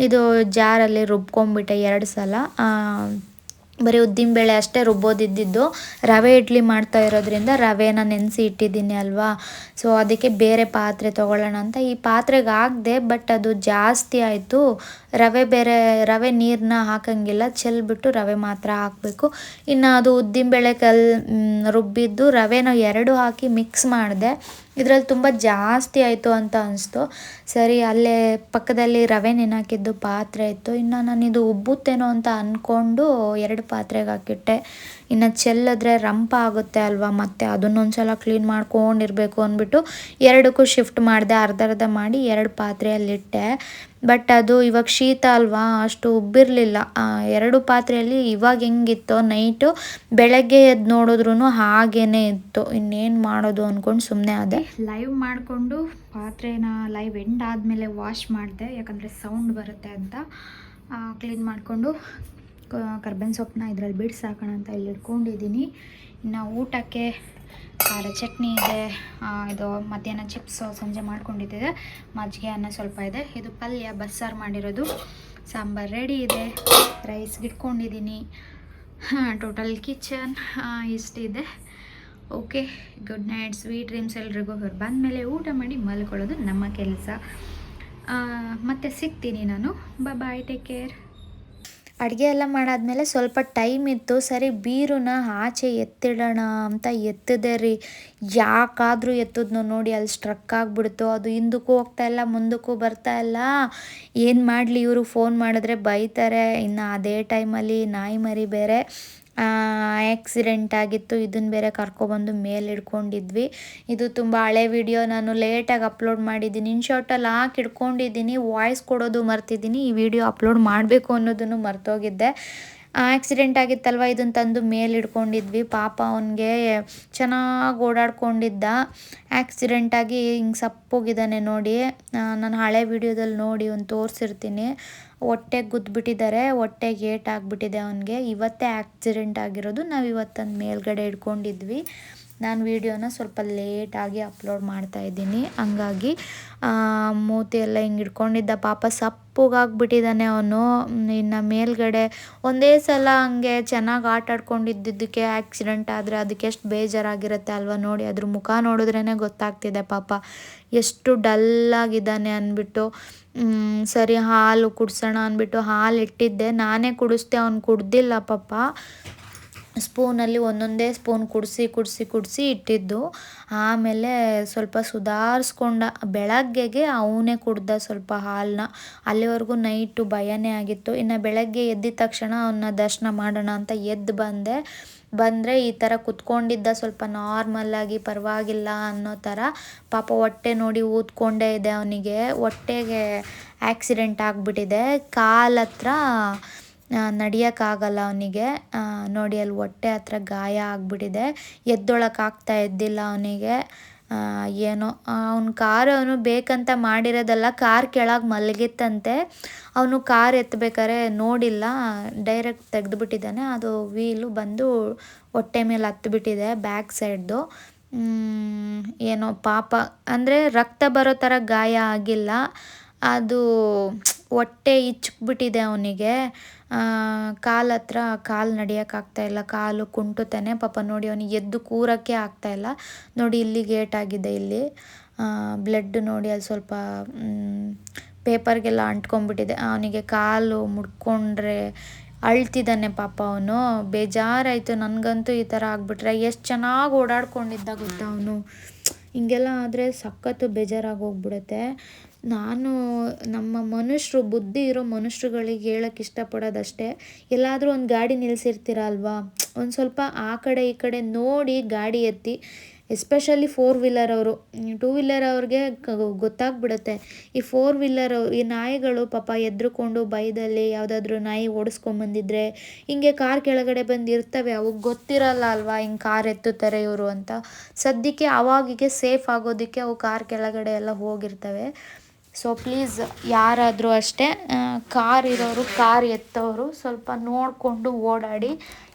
ಇದು ಜಾರಲ್ಲಿ ರುಬ್ಕೊಂಡ್ಬಿಟ್ಟೆ 2 ಸಲ. ಬರೀ ಉದ್ದಿನಬೇಳೆ ಅಷ್ಟೇ ರುಬ್ಬೋದಿದ್ದಿದ್ದು. ರವೆ ಇಡ್ಲಿ ಮಾಡ್ತಾ ಇರೋದ್ರಿಂದ ರವೆನ ನೆನೆಸಿ ಇಟ್ಟಿದ್ದೀನಿ ಅಲ್ವಾ, ಸೊ ಅದಕ್ಕೆ ಬೇರೆ ಪಾತ್ರೆ ತೊಗೊಳ್ಳೋಣ ಅಂತ ಈ ಪಾತ್ರೆಗೆ ಹಾಕಿದೆ. ಬಟ್ ಅದು ಜಾಸ್ತಿ ಆಯಿತು. ರವೆ ನೀರನ್ನ ಹಾಕಂಗಿಲ್ಲ, ಚೆಲ್ಬಿಟ್ಟು ರವೆ ಮಾತ್ರ ಹಾಕಬೇಕು. ಇನ್ನು ಅದು ಉದ್ದಿನಬೇಳೆ ರುಬ್ಬಿದ್ದು ರವೆನ 2 ಹಾಕಿ ಮಿಕ್ಸ್ ಮಾಡಿದೆ. ಇದರಲ್ಲಿ ತುಂಬ ಜಾಸ್ತಿ ಆಯಿತು ಅಂತ ಅನಿಸ್ತು. ಸರಿ ಅಲ್ಲೇ ಪಕ್ಕದಲ್ಲಿ ರವೆ ನೆನೆಹಾಕಿದ್ದು ಪಾತ್ರೆ ಇತ್ತು. ಇನ್ನು ನಾನಿದು ಉಬ್ಬುತ್ತೇನೋ ಅಂತ ಅಂದ್ಕೊಂಡು 2 ಪಾತ್ರೆಗೆ ಹಾಕಿಟ್ಟೆ. ಇನ್ನು ಚೆಲ್ಲಿದ್ರೆ ರಂಪ ಆಗುತ್ತೆ ಅಲ್ವಾ, ಮತ್ತು ಅದನ್ನೊಂದು ಸಲ ಕ್ಲೀನ್ ಮಾಡ್ಕೊಂಡಿರಬೇಕು ಅಂದ್ಬಿಟ್ಟು 2ಕ್ಕೂ ಶಿಫ್ಟ್ ಮಾಡಿದೆ. ಅರ್ಧ ಮಾಡಿ 2 ಪಾತ್ರೆಯಲ್ಲಿಟ್ಟೆ. ಬಟ್ ಅದು ಇವಾಗ ಶೀತ ಅಲ್ವಾ, ಅಷ್ಟು ಉಬ್ಬಿರಲಿಲ್ಲ 2 ಪಾತ್ರೆಯಲ್ಲಿ. ಇವಾಗ ಹೆಂಗಿತ್ತೋ ನೈಟು, ಬೆಳಗ್ಗೆ ಎದ್ದು ನೋಡಿದ್ರೂ ಹಾಗೇ ಇತ್ತು. ಇನ್ನೇನು ಮಾಡೋದು ಅಂದ್ಕೊಂಡು ಸುಮ್ಮನೆ ಆದೆ. ಲೈವ್ ಮಾಡಿಕೊಂಡು ಪಾತ್ರೆನ ಲೈವ್ ಎಂಡ್ ಆದಮೇಲೆ ವಾಶ್ ಮಾಡಿದೆ, ಯಾಕಂದರೆ ಸೌಂಡ್ ಬರುತ್ತೆ ಅಂತ. ಕ್ಲೀನ್ ಮಾಡಿಕೊಂಡು ಕರ್ಬೇವಿನ ಸೊಪ್ಪನ್ನ ಇದರಲ್ಲಿ ಬಿಡಿಸಿ ಹಾಕೋಣ ಅಂತ ಇಲ್ಲಿ ಇಟ್ಕೊಂಡಿದ್ದೀನಿ. ಇನ್ನು ಊಟಕ್ಕೆ ಖಾರ ಚಟ್ನಿ ಇದೆ, ಇದು ಮಧ್ಯಾಹ್ನ ಚಿಪ್ಸು ಸಂಜೆ ಮಾಡ್ಕೊಂಡಿದ್ದೆ, ಮಜ್ಜಿಗೆ ಅನ್ನ ಸ್ವಲ್ಪ ಇದೆ, ಇದು ಪಲ್ಯ ಬಸ್ಸಾರು ಮಾಡಿರೋದು, ಸಾಂಬಾರು ರೆಡಿ ಇದೆ, ರೈಸ್ಗೆ ಇಟ್ಕೊಂಡಿದ್ದೀನಿ. ಟೋಟಲ್ ಕಿಚನ್ ಇಷ್ಟಿದೆ. Okay, good night, sweet dreams ಎಲ್ರಿಗೂ. ಬಂದಮೇಲೆ ಊಟ ಮಾಡಿ ಮಲ್ಕೊಳ್ಳೋದು ನಮ್ಮ ಕೆಲಸ. ಮತ್ತೆ ಸಿಗ್ತೀನಿ ನಾನು. ಬಾಯ್, ಟೇಕ್ ಕೇರ್. ಅಡುಗೆ ಎಲ್ಲ ಮಾಡಾದ್ಮೇಲೆ ಸ್ವಲ್ಪ ಟೈಮ್ ಇತ್ತು. ಸರಿ ಬೀರುನ ಆಚೆ ಎತ್ತಿಡೋಣ ಅಂತ ಎತ್ತಿದೆ ರೀ. ಯಾಕಾದರೂ ಎತ್ತಿದ್ನೋ ನೋಡಿ ಅಲ್ಲಿ ಸ್ಟ್ರಕ್ ಆಗಿಬಿಡ್ತು. ಅದು ಹಿಂದಕ್ಕೂ ಹೋಗ್ತಾಯಿಲ್ಲ, ಮುಂದಕ್ಕೂ ಬರ್ತಾಯಿಲ್ಲ. ಏನು ಮಾಡಲಿ, ಇವರು ಫೋನ್ ಮಾಡಿದ್ರೆ ಬೈತಾರೆ. ಇನ್ನು ಅದೇ ಟೈಮಲ್ಲಿ ನಾಯಿ ಮರಿ ಬೇರೆ ಆಕ್ಸಿಡೆಂಟ್ ಆಗಿತ್ತು. ಇದನ್ನು ಬೇರೆ ಕರ್ಕೊಬಂದು ಮೇಲೆ ಇಟ್ಕೊಂಡಿದ್ವಿ. ಇದು ತುಂಬ ಹಳೆ ವಿಡಿಯೋ, ನಾನು ಲೇಟಾಗಿ ಅಪ್ಲೋಡ್ ಮಾಡಿದ್ದೀನಿ. ಇನ್ಶಾರ್ಟಲ್ಲಿ ಹಾಕಿ ಇಟ್ಕೊಂಡಿದ್ದೀನಿ, ವಾಯ್ಸ್ ಕೊಡೋದು ಮರ್ತಿದ್ದೀನಿ. ಈ ವಿಡಿಯೋ ಅಪ್ಲೋಡ್ ಮಾಡಬೇಕು ಅನ್ನೋದನ್ನು ಮರ್ತೋಗಿದ್ದೆ. ಆಕ್ಸಿಡೆಂಟ್ ಆಗಿತ್ತಲ್ವ, ಇದನ್ನು ತಂದು ಮೇಲೆ ಇಟ್ಕೊಂಡಿದ್ವಿ. ಪಾಪ ಅವನಿಗೆ ಚೆನ್ನಾಗಿ ಓಡಾಡ್ಕೊಂಡಿದ್ದ. ಆಕ್ಸಿಡೆಂಟಾಗಿ ಹಿಂಗೆ ಸಪ್ಪೋಗಿದ್ದಾನೆ ನೋಡಿ. ನಾನು ಹಳೆ ವಿಡಿಯೋದಲ್ಲಿ ನೋಡಿ ಒಂದು ತೋರಿಸಿರ್ತೀನಿ. ಹೊಟ್ಟೆಗೆ ಗುದ್ದುಬಿಟ್ಟಿದ್ದಾರೆ, ಹೊಟ್ಟೆಗೆ ಏಟಾಗಿಬಿಟ್ಟಿದೆ ಅವನಿಗೆ. ಇವತ್ತೇ ಆಕ್ಸಿಡೆಂಟ್ ಆಗಿರೋದು. ನಾವು ಇವತ್ತೊಂದು ಮೇಲ್ಗಡೆ ಇಟ್ಕೊಂಡಿದ್ವಿ. ನಾನು ವೀಡಿಯೋನ ಸ್ವಲ್ಪ ಲೇಟಾಗಿ ಅಪ್ಲೋಡ್ ಮಾಡ್ತಾಯಿದ್ದೀನಿ. ಹಂಗಾಗಿ ಮೂತಿ ಎಲ್ಲ ಹಿಂಗೆ ಹಿಡ್ಕೊಂಡಿದ್ದ ಪಾಪ ಸಪ್ಪಗಾಗ್ಬಿಟ್ಟಿದ್ದಾನೆ ಅವನು. ಇನ್ನು ಮೇಲ್ಗಡೆ ಒಂದೇ ಸಲ ಹಂಗೆ ಚೆನ್ನಾಗಿ ಆಟ ಆಡ್ಕೊಂಡಿದ್ದಕ್ಕೆ ಆ್ಯಕ್ಸಿಡೆಂಟ್ ಆದರೆ ಅದಕ್ಕೆ ಎಷ್ಟು ಬೇಜಾರಾಗಿರುತ್ತೆ ಅಲ್ವಾ. ನೋಡಿ ಅದ್ರ ಮುಖ ನೋಡಿದ್ರೇ ಗೊತ್ತಾಗ್ತಿದೆ ಪಾಪ ಎಷ್ಟು ಡಲ್ಲಾಗಿದ್ದಾನೆ ಅಂದ್ಬಿಟ್ಟು. ಸರಿ ಹಾಲು ಕುಡಿಸೋಣ ಅಂದ್ಬಿಟ್ಟು ಹಾಲು ಇಟ್ಟಿದ್ದೆ, ನಾನೇ ಕುಡಿಸ್ದೆ, ಅವ್ನು ಕುಡ್ದಿಲ್ಲ ಪಾಪ. ಸ್ಪೂನಲ್ಲಿ ಒಂದೊಂದೇ ಸ್ಪೂನ್ ಕುಡಿಸಿ ಇಟ್ಟಿದ್ದು. ಆಮೇಲೆ ಸ್ವಲ್ಪ ಸುಧಾರಿಸ್ಕೊಂಡ. ಬೆಳಗ್ಗೆಗೆ ಅವನೇ ಕುಡ್ದ ಸ್ವಲ್ಪ ಹಾಲನ್ನ. ಅಲ್ಲಿವರೆಗೂ ನೈಟು ಭಯನೇ ಆಗಿತ್ತು. ಇನ್ನು ಬೆಳಗ್ಗೆ ಎದ್ದಿದ ತಕ್ಷಣ ಅವನ್ನ ದರ್ಶನ ಮಾಡೋಣ ಅಂತ ಎದ್ದು ಬಂದರೆ ಈ ಥರ ಕುತ್ಕೊಂಡಿದ್ದ, ಸ್ವಲ್ಪ ನಾರ್ಮಲ್ಲಾಗಿ ಪರವಾಗಿಲ್ಲ ಅನ್ನೋ ಥರ. ಪಾಪ ಹೊಟ್ಟೆ ನೋಡಿ ಊದ್ಕೊಂಡೇ ಇದೆ ಅವನಿಗೆ. ಹೊಟ್ಟೆಗೆ ಆ್ಯಕ್ಸಿಡೆಂಟ್ ಆಗಿಬಿಟ್ಟಿದೆ. ಕಾಲು ಹತ್ರ ನಡೆಯೋಕ್ಕಾಗಲ್ಲ ಅವನಿಗೆ. ನೋಡಿ ಅಲ್ಲಿ ಹೊಟ್ಟೆ ಹತ್ರ ಗಾಯ ಆಗಿಬಿಟ್ಟಿದೆ. ಎದ್ದೊಳಕ್ಕಾಗ್ತಾ ಇದ್ದಿಲ್ಲ ಅವನಿಗೆ. ಏನೋ ಅವನು ಬೇಕಂತ ಮಾಡಿರೋದಲ್ಲ. ಕಾರ್ ಕೆಳಗೆ ಮಲಗಿತ್ತಂತೆ. ಅವನು ಕಾರ್ ಎತ್ತಬೇಕಾರೆ ನೋಡಿಲ್ಲ, ಡೈರೆಕ್ಟ್ ತೆಗೆದುಬಿಟ್ಟಿದ್ದಾನೆ. ಅದು ವೀಲು ಬಂದು ಹೊಟ್ಟೆ ಮೇಲೆ ಹತ್ತಿಬಿಟ್ಟಿದೆ ಬ್ಯಾಕ್ ಸೈಡ್ದು. ಏನೋ ಪಾಪ, ಅಂದರೆ ರಕ್ತ ಬರೋ ಥರ ಗಾಯ ಆಗಿಲ್ಲ, ಅದು ಹೊಟ್ಟೆ ಇಚ್ಚಿಬಿಟ್ಟಿದೆ ಅವನಿಗೆ. ಕಾಲು ನಡೆಯೋಕ್ಕಾಗ್ತಾಯಿಲ್ಲ, ಕಾಲು ಕುಂಟುತ್ತಾನೆ ಪಾಪ. ನೋಡಿ ಅವನಿಗೆ ಎದ್ದು ಕೂರೋಕ್ಕೆ ಆಗ್ತಾಯಿಲ್ಲ. ನೋಡಿ ಇಲ್ಲಿ ಗೇಟಾಗಿದೆ, ಇಲ್ಲಿ ಬ್ಲಡ್ ನೋಡಿ ಅದು ಸ್ವಲ್ಪ ಪೇಪರ್ಗೆಲ್ಲ ಅಂಟ್ಕೊಂಡ್ಬಿಟ್ಟಿದೆ. ಅವನಿಗೆ ಕಾಲು ಮುಡ್ಕೊಂಡ್ರೆ ಅಳ್ತಿದ್ದಾನೆ ಪಾಪ ಅವನು. ಬೇಜಾರಾಯಿತು ನನಗಂತೂ. ಈ ಥರ ಆಗಿಬಿಟ್ರೆ ಎಷ್ಟು ಚೆನ್ನಾಗಿ ಓಡಾಡ್ಕೊಂಡಿದ್ದ ಗೊತ್ತಾ ಅವನು. ಹಿಂಗೆಲ್ಲ ಆದರೆ ಸಖತ್ತು ಬೇಜಾರಾಗಿ ಹೋಗ್ಬಿಡುತ್ತೆ. ನಾನು ನಮ್ಮ ಬುದ್ಧಿ ಇರೋ ಮನುಷ್ಯರುಗಳಿಗೆ ಹೇಳೋಕ್ಕೆ ಇಷ್ಟಪಡೋದಷ್ಟೇ, ಎಲ್ಲಾದರೂ ಒಂದು ಗಾಡಿ ನಿಲ್ಲಿಸಿರ್ತೀರ ಅಲ್ವಾ, ಒಂದು ಸ್ವಲ್ಪ ಆ ಕಡೆ ಈ ಕಡೆ ನೋಡಿ ಗಾಡಿ ಎತ್ತಿ. ಎಸ್ಪೆಷಲಿ 4 ವೀಲರ್ ಅವರು. 2 ವೀಲರ್ ಅವ್ರಿಗೆ ಗೊತ್ತಾಗ್ಬಿಡುತ್ತೆ. ಈ 4 ವೀಲರ್ ಈ ನಾಯಿಗಳು ಪಾಪ ಎದ್ರುಕೊಂಡು ಬೈದಲ್ಲಿ ಯಾವುದಾದ್ರೂ ನಾಯಿ ಓಡಿಸ್ಕೊಂಬಂದಿದ್ರೆ ಹಿಂಗೆ ಕಾರ್ ಕೆಳಗಡೆ ಬಂದಿರ್ತವೆ. ಅವಕ್ಕೆ ಗೊತ್ತಿರಲ್ಲ ಅಲ್ವಾ ಹಿಂಗೆ ಕಾರ್ ಎತ್ತುತ್ತಾರೆ ಇವರು ಅಂತ. ಸದ್ಯಕ್ಕೆ ಅವಾಗಿಗೆ ಸೇಫ್ ಆಗೋದಕ್ಕೆ ಅವು ಕಾರ್ ಕೆಳಗಡೆ ಎಲ್ಲ ಹೋಗಿರ್ತವೆ. ಸೊ ಪ್ಲೀಸ್ ಯಾರಾದರೂ ಅಷ್ಟೇ ಕಾರ್ ಇರೋರು, ಕಾರ್ ಎತ್ತೋರು ಸ್ವಲ್ಪ ನೋಡಿಕೊಂಡು ಓಡಾಡಿ.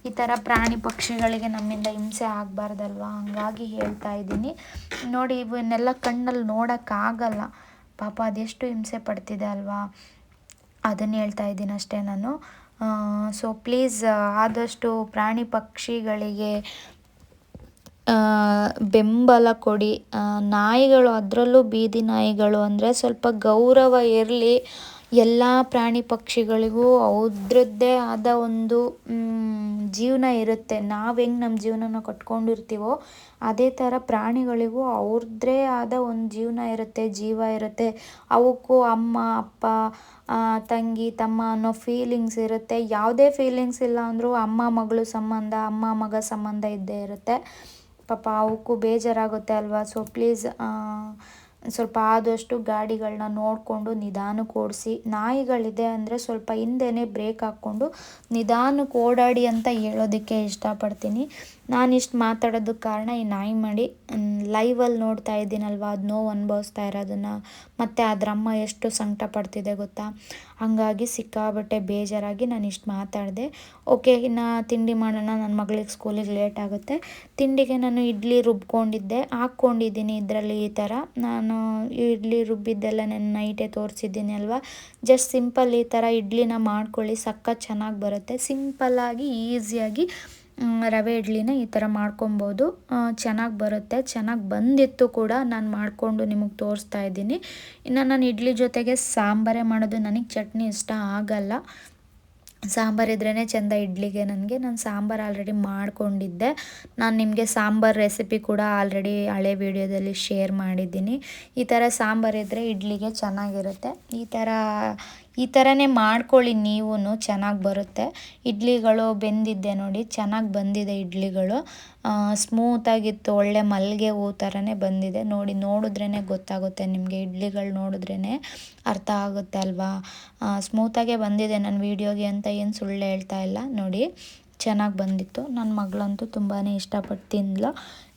ಈ ಥರ ಪ್ರಾಣಿ ಪಕ್ಷಿಗಳಿಗೆ ನಮ್ಮಿಂದ ಹಿಂಸೆ ಆಗಬಾರ್ದಲ್ವ, ಹಂಗಾಗಿ ಹೇಳ್ತಾ ಇದ್ದೀನಿ. ನೋಡಿ ಇವನ್ನೆಲ್ಲ ಕಣ್ಣಲ್ಲಿ ನೋಡೋಕ್ಕಾಗಲ್ಲ ಪಾಪ, ಅದೆಷ್ಟು ಹಿಂಸೆ ಪಡ್ತಿದೆ ಅಲ್ವಾ, ಅದನ್ನು ಹೇಳ್ತಾ ಇದ್ದೀನಿ ಅಷ್ಟೇ ನಾನು. ಸೊ ಪ್ಲೀಸ್ ಆದಷ್ಟು ಪ್ರಾಣಿ ಪಕ್ಷಿಗಳಿಗೆ ಬೆಂಬಲ ಕೊಡಿ. ನಾಯಿಗಳು, ಅದರಲ್ಲೂ ಬೀದಿ ನಾಯಿಗಳು ಅಂದರೆ ಸ್ವಲ್ಪ ಗೌರವ ಇರಲಿ. ಎಲ್ಲ ಪ್ರಾಣಿ ಪಕ್ಷಿಗಳಿಗೂ ಅವ್ರದ್ದೇ ಆದ ಒಂದು ಜೀವನ ಇರುತ್ತೆ. ನಾವು ಹೆಂಗೆ ನಮ್ಮ ಜೀವನನ ಕಟ್ಕೊಂಡಿರ್ತೀವೋ ಅದೇ ಥರ ಪ್ರಾಣಿಗಳಿಗೂ ಅವ್ರದ್ದೇ ಆದ ಒಂದು ಜೀವ ಇರುತ್ತೆ. ಅವಕ್ಕೂ ಅಮ್ಮ ಅಪ್ಪ ತಂಗಿ ತಮ್ಮ ಅನ್ನೋ ಫೀಲಿಂಗ್ಸ್ ಇರುತ್ತೆ. ಯಾವುದೇ ಫೀಲಿಂಗ್ಸ್ ಇಲ್ಲ ಅಂದರೂ ಅಮ್ಮ ಮಗಳು ಸಂಬಂಧ, ಅಮ್ಮ ಮಗ ಸಂಬಂಧ ಇದ್ದೇ ಇರುತ್ತೆ. ಪಾಪ ಅವಕ್ಕೂ ಬೇಜಾರಾಗುತ್ತೆ ಅಲ್ವಾ. ಸೊ ಪ್ಲೀಸ್ ಸ್ವಲ್ಪ ಆದಷ್ಟು ಗಾಡಿಗಳನ್ನ ನೋಡಿಕೊಂಡು ನಿಧಾನಕ್ಕೆ ಓಡಿಸಿ. ನಾಯಿಗಳಿದೆ ಅಂದರೆ ಸ್ವಲ್ಪ ಹಿಂದೆನೇ ಬ್ರೇಕ್ ಹಾಕ್ಕೊಂಡು ನಿಧಾನಕ್ಕೆ ಓಡಾಡಿ ಅಂತ ಹೇಳೋದಕ್ಕೆ ಇಷ್ಟಪಡ್ತೀನಿ. ನಾನಿಷ್ಟು ಮಾತಾಡೋದಕ್ಕೆ ಕಾರಣ ಈ ನಾಯಿ ಮಾಡಿ ಲೈವಲ್ಲಿ ನೋಡ್ತಾ ಇದ್ದೀನಲ್ವ, ಅದು ನೋವು ಅನುಭವಿಸ್ತಾ ಇರೋದನ್ನು, ಮತ್ತು ಅದರಮ್ಮ ಎಷ್ಟು ಸಂಕಟ ಪಡ್ತಿದೆ ಗೊತ್ತಾ. ಹಾಗಾಗಿ ಸಿಕ್ಕಾಬಟ್ಟೆ ಬೇಜಾರಾಗಿ ನಾನು ಇಷ್ಟು ಮಾತಾಡಿದೆ. ಓಕೆ, ಇನ್ನು ತಿಂಡಿ ಮಾಡೋಣ. ನನ್ನ ಮಗಳಿಗೆ ಸ್ಕೂಲಿಗೆ ಲೇಟ್ ಆಗುತ್ತೆ. ತಿಂಡಿಗೆ ನಾನು ಇಡ್ಲಿ ಹಾಕ್ಕೊಂಡಿದ್ದೀನಿ ಇದರಲ್ಲಿ. ಈ ಥರ ನಾನು ಇಡ್ಲಿ ರುಬ್ಬಿದ್ದೆಲ್ಲ ನಾನು ನೈಟೇ ತೋರಿಸಿದ್ದೀನಿ ಅಲ್ವಾ. ಜಸ್ಟ್ ಸಿಂಪಲ್ ಈ ಥರ ಇಡ್ಲಿನ ಮಾಡ್ಕೊಳ್ಳಿ, ಸಖತ್ ಚೆನ್ನಾಗಿ ಬರುತ್ತೆ. ಸಿಂಪಲ್ಲಾಗಿ ಈಸಿಯಾಗಿ ರವೆ ಇಡ್ಲಿನ ಈ ಥರ ಮಾಡ್ಕೊಬೋದು. ಚೆನ್ನಾಗಿ ಬರುತ್ತೆ, ಚೆನ್ನಾಗಿ ಬಂದಿತ್ತು ಕೂಡ. ನಾನು ಮಾಡಿಕೊಂಡು ನಿಮಗೆ ತೋರಿಸ್ತಾ ಇದ್ದೀನಿ. ಇನ್ನು ನಾನು ಇಡ್ಲಿ ಜೊತೆಗೆ ಸಾಂಬಾರೇ ಮಾಡೋದು. ನನಗೆ ಚಟ್ನಿ ಇಷ್ಟ ಆಗಲ್ಲ, ಸಾಂಬಾರಿದ್ರೇ ಚೆಂದ ಇಡ್ಲಿಗೆ ನನಗೆ. ನಾನು ಸಾಂಬಾರು ಆಲ್ರೆಡಿ ಮಾಡ್ಕೊಂಡಿದ್ದೆ. ನಾನು ನಿಮಗೆ ಸಾಂಬಾರು ರೆಸಿಪಿ ಕೂಡ ಆಲ್ರೆಡಿ ಹಳೆ ವೀಡಿಯೋದಲ್ಲಿ ಶೇರ್ ಮಾಡಿದ್ದೀನಿ. ಈ ಥರ ಸಾಂಬಾರಿದ್ದರೆ ಇಡ್ಲಿಗೆ ಚೆನ್ನಾಗಿರುತ್ತೆ. ಈ ಥರನೇ ಮಾಡ್ಕೊಳ್ಳಿ ನೀವು, ಚೆನ್ನಾಗಿ ಬರುತ್ತೆ. ಇಡ್ಲಿಗಳು ಬೆಂದಿದ್ದೆ ನೋಡಿ, ಚೆನ್ನಾಗಿ ಬಂದಿದೆ ಇಡ್ಲಿಗಳು. ಸ್ಮೂತಾಗಿತ್ತು, ಒಳ್ಳೆ ಮಲ್ಲಿಗೆ ಹೂ ಥರನೇ ಬಂದಿದೆ. ನೋಡಿದ್ರೇ ಗೊತ್ತಾಗುತ್ತೆ ನಿಮಗೆ, ಇಡ್ಲಿಗಳು ನೋಡಿದ್ರೇ ಅರ್ಥ ಆಗುತ್ತೆ ಅಲ್ವಾ. ಸ್ಮೂತಾಗೇ ಬಂದಿದೆ ನನ್ನ ವೀಡಿಯೋಗೆ ಅಂತ ಏನು ಸುಳ್ಳು ಹೇಳ್ತಾ ಇಲ್ಲ. ನೋಡಿ ಚೆನ್ನಾಗಿ ಬಂದಿತ್ತು. ನನ್ನ ಮಗಳಂತೂ ತುಂಬಾ ಇಷ್ಟಪಟ್ಟು ತಿಂದ್ಲು.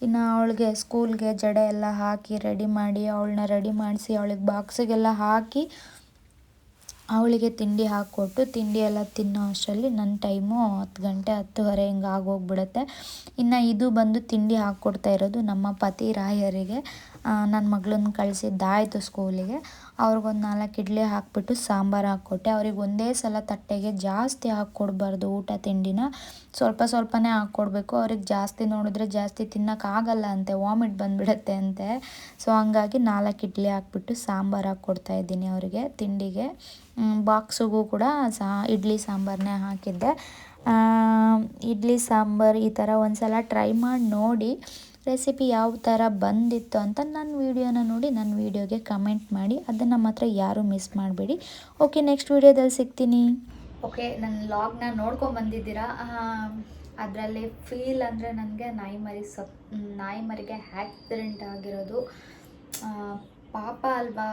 ಇನ್ನು ಅವಳಿಗೆ ಸ್ಕೂಲ್ಗೆ ಜಡೆ ಎಲ್ಲ ಹಾಕಿ ರೆಡಿ ಮಾಡಿ, ಅವಳನ್ನ ರೆಡಿ ಮಾಡಿಸಿ ಅವಳಿಗೆ ಬಾಕ್ಸಿಗೆಲ್ಲ ಹಾಕಿ ಅವಳಿಗೆ ತಿಂಡಿ ಹಾಕ್ಕೊಟ್ಟು ತಿಂಡಿ ಎಲ್ಲ ತಿನ್ನೋ ಅಷ್ಟರಲ್ಲಿ ನನ್ನ ಟೈಮು 10 ಗಂಟೆ 10:30 ಹಿಂಗೆ ಆಗೋಗ್ಬಿಡುತ್ತೆ. ಇನ್ನು ಇದು ಬಂದು ತಿಂಡಿ ಹಾಕ್ಕೊಡ್ತಾ ಇರೋದು ನಮ್ಮ ಪತಿ ರಾಯರಿಗೆ. ನನ್ನ ಮಗಳನ್ನ ಕಳಿಸಿದ್ದಾಯಿತು ಸ್ಕೂಲಿಗೆ. ಅವ್ರಿಗೊಂದು 4 ಇಡ್ಲಿ ಹಾಕ್ಬಿಟ್ಟು ಸಾಂಬಾರು ಹಾಕ್ಕೊಟ್ಟೆ. ಅವ್ರಿಗೆ ಒಂದೇ ಸಲ ತಟ್ಟೆಗೆ ಜಾಸ್ತಿ ಹಾಕ್ಕೊಡ್ಬಾರ್ದು ಊಟ ತಿಂಡಿನ, ಸ್ವಲ್ಪ ಸ್ವಲ್ಪನೇ ಹಾಕ್ಕೊಡ್ಬೇಕು. ಅವ್ರಿಗೆ ಜಾಸ್ತಿ ನೋಡಿದ್ರೆ ಜಾಸ್ತಿ ತಿನ್ನೋಕ್ಕಾಗಲ್ಲ ಅಂತೆ, ವಾಮಿಟ್ ಬಂದುಬಿಡುತ್ತೆ ಅಂತೆ. ಸೊ ಹಂಗಾಗಿ 4 ಇಡ್ಲಿ ಹಾಕ್ಬಿಟ್ಟು ಸಾಂಬಾರು ಹಾಕ್ಕೊಡ್ತಾಯಿದ್ದೀನಿ ಅವರಿಗೆ ತಿಂಡಿಗೆ. ಬಾಕ್ಸಿಗೂ ಕೂಡ ಇಡ್ಲಿ ಸಾಂಬಾರನ್ನೇ ಹಾಕಿದ್ದೆ. ಇಡ್ಲಿ ಸಾಂಬಾರು ಈ ಥರ ಒಂದು ಸಲ ಟ್ರೈ ಮಾಡಿ ನೋಡಿ, ರೆಸಿಪಿ ಯಾವ ಥರ ಬಂದಿತ್ತು ಅಂತ ನನ್ನ ವೀಡಿಯೋನ ನೋಡಿ ನನ್ನ ವೀಡಿಯೋಗೆ ಕಮೆಂಟ್ ಮಾಡಿ. ಅದನ್ನು ಮಾತ್ರ ಯಾರೂ ಮಿಸ್ ಮಾಡಬೇಡಿ. ಓಕೆ, ನೆಕ್ಸ್ಟ್ ವೀಡಿಯೋದಲ್ಲಿ ಸಿಗ್ತೀನಿ. ಓಕೆ, ನನ್ನ ಲಾಗ್ನ ನೋಡ್ಕೊಂಬಂದಿದ್ದೀರಾ. ಅದರಲ್ಲಿ ಫೀಲ್ ಅಂದರೆ ನನಗೆ ನಾಯಿ ಮರಿಗೆ ಆ್ಯಕ್ಸಿಡೆಂಟ್ ಆಗಿರೋದು ಪಾಪ ಅಲ್ವಾ.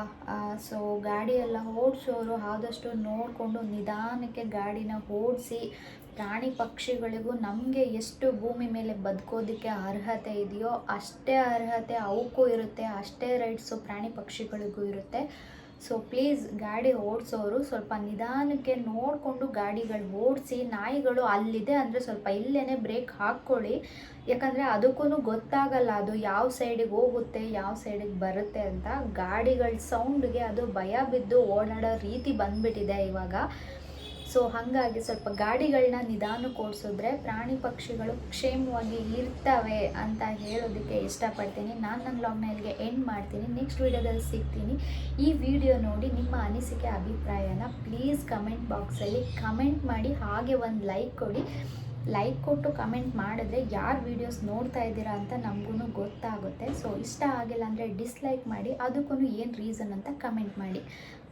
ಸೊ ಗಾಡಿಯೆಲ್ಲ ಓಡಿಸೋರು ಆದಷ್ಟು ನೋಡಿಕೊಂಡು ನಿಧಾನಕ್ಕೆ ಗಾಡಿನ ಓಡಿಸಿ, ಪ್ರಾಣಿ ಪಕ್ಷಿಗಳಿಗೂ ನಮಗೆ ಎಷ್ಟು ಭೂಮಿ ಮೇಲೆ ಬದುಕೋದಕ್ಕೆ ಅರ್ಹತೆ ಇದೆಯೋ ಅಷ್ಟೇ ಅರ್ಹತೆ ಅವಕ್ಕೂ ಇರುತ್ತೆ, ಅಷ್ಟೇ ರೈಟ್ಸು ಪ್ರಾಣಿ ಪಕ್ಷಿಗಳಿಗೂ ಇರುತ್ತೆ. ಸೊ ಪ್ಲೀಸ್ ಗಾಡಿ ಓಡಿಸೋರು ಸ್ವಲ್ಪ ನಿಧಾನಕ್ಕೆ ನೋಡಿಕೊಂಡು ಗಾಡಿಗಳು ಓಡಿಸಿ. ನಾಯಿಗಳು ಅಲ್ಲಿದೆ ಅಂದರೆ ಸ್ವಲ್ಪ ಇಲ್ಲೇ ಬ್ರೇಕ್ ಹಾಕ್ಕೊಳ್ಳಿ, ಯಾಕಂದರೆ ಅದಕ್ಕೂ ಗೊತ್ತಾಗಲ್ಲ ಅದು ಯಾವ ಸೈಡಿಗೆ ಹೋಗುತ್ತೆ ಯಾವ ಸೈಡಿಗೆ ಬರುತ್ತೆ ಅಂತ. ಗಾಡಿಗಳ ಸೌಂಡ್ಗೆ ಅದು ಭಯ ಬಿದ್ದು ಓಡಾಡೋ ರೀತಿ ಬಂದ್ಬಿಟ್ಟಿದೆ ಇವಾಗ. ಸೊ ಹಾಗಾಗಿ ಸ್ವಲ್ಪ ಗಾಡಿಗಳನ್ನ ನಿಧಾನಕ್ಕೆ ಓಡಿಸಿದ್ರೆ ಪ್ರಾಣಿ ಪಕ್ಷಿಗಳು ಕ್ಷೇಮವಾಗಿ ಇರ್ತವೆ ಅಂತ ಹೇಳೋದಕ್ಕೆ ಇಷ್ಟಪಡ್ತೀನಿ. ನಾನು ನನ್ನ ವ್ಲಾಗ್ನ ಇಲ್ಲಿಗೆ ಎಂಡ್ ಮಾಡ್ತೀನಿ. ನೆಕ್ಸ್ಟ್ ವೀಡಿಯೋದಲ್ಲಿ ಸಿಗ್ತೀನಿ. ಈ ವಿಡಿಯೋ ನೋಡಿ ನಿಮ್ಮ ಅನಿಸಿಕೆ ಅಭಿಪ್ರಾಯನ ಪ್ಲೀಸ್ ಕಮೆಂಟ್ ಬಾಕ್ಸಲ್ಲಿ ಕಮೆಂಟ್ ಮಾಡಿ, ಹಾಗೆ ಒಂದು ಲೈಕ್ ಕೊಡಿ. ಲೈಕ್ ಕೊಟ್ಟು ಕಮೆಂಟ್ ಮಾಡಿದ್ರೆ ಯಾರು ವೀಡಿಯೋಸ್ ನೋಡ್ತಾ ಇದ್ದೀರಾ ಅಂತ ನಮಗೂ ಗೊತ್ತಾಗುತ್ತೆ. ಸೊ ಇಷ್ಟ ಆಗಿಲ್ಲ ಅಂದರೆ ಡಿಸ್ಲೈಕ್ ಮಾಡಿ, ಅದಕ್ಕೂ ಏನು ರೀಸನ್ ಅಂತ ಕಮೆಂಟ್ ಮಾಡಿ.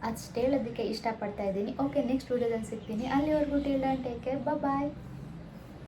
ಅಷ್ಟು ಹೇಳೋದಕ್ಕೆ ಇಷ್ಟಪಡ್ತಾ ಇದ್ದೀನಿ. ಓಕೆ, ನೆಕ್ಸ್ಟ್ ವೀಡಿಯೋದಲ್ಲಿ ಸಿಗ್ತೀನಿ. ಅಲ್ಲಿವರೆಗೂ ಟಿಲ್ ದೆನ್ ಟೇಕ್ ಕೇರ್, ಬಾಯ್.